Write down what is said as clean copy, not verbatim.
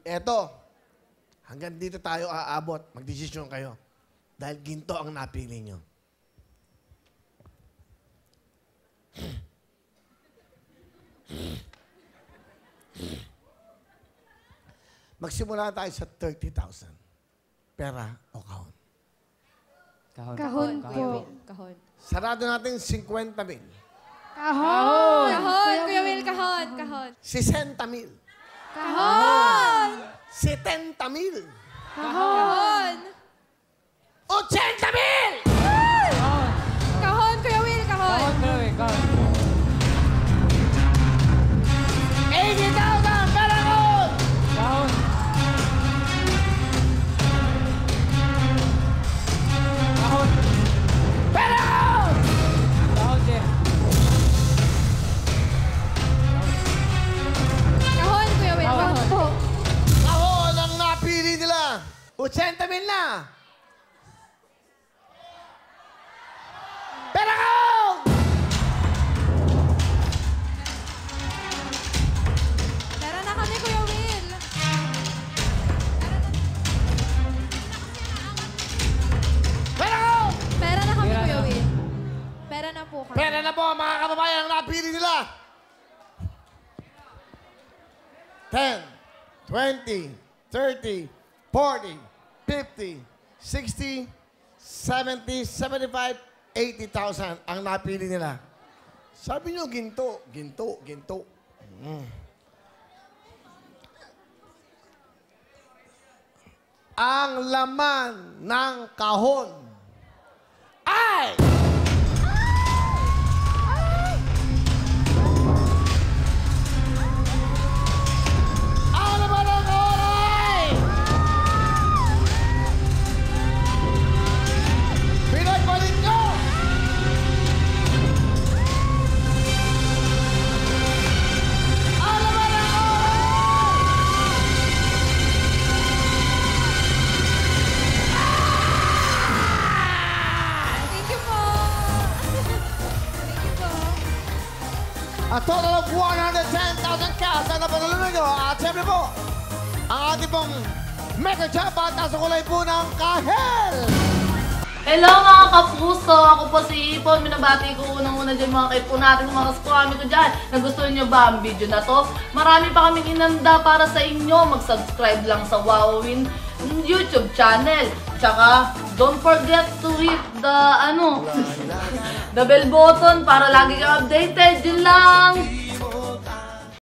Eto, hanggang dito tayo aabot. Magdesisyon kayo. Dahil ginto ang napili nyo. Magsimula tayo sa 30,000. Pera o kahon? Kahon. Kahon po. Kahon. Sarado natin 50,000. Kahon! Kahon, Kuya Will, kahon, kahon. 60,000. Kahon! 70,000. Kahon! 80,000! Kahon, Kuya Will, kahon. Kahon, Kuya Will, kahon. 80,000! Pera kahon! Kahon. Kahon. Pera kahon! Kahon, Sir. Kahon, Kuya Will, kahon. Kahon ang napili nila. 80,000 na. Pera kahon! Pera na kami, Kuya Will. Pera kahon! Pera na kami, Pera Kuya na. Will. Pera na po kami. Pera na po mga kababayan ang napili nila. 10, 20, 30, 40, 50, 60, 70, 75, 80,000 ang napili nila. Sabi nyo, ginto, ginto, ginto. Ang laman ng kahon ay... Ang laman ng kahon ay... Pinagbalik nyo! Ang laman ng kahon ay... Thank you po. Thank you po. A total of 110,000 cash ang napanalo nyo. At siyempre po, ang ating pong mega jackpot nasa kulay po ng kahel. Hello mga kapuso! Ako po si Ipon. Minabati ko unang-una dyan mga kaipo natin, mga kaskwami ko dyan. Nagustuhan nyo ba ang video na to? Marami pa kaming inanda para sa inyo. Mag-subscribe lang sa Wowin YouTube channel. Tsaka, don't forget to hit the, the bell button para lagi kang updated. Yun lang!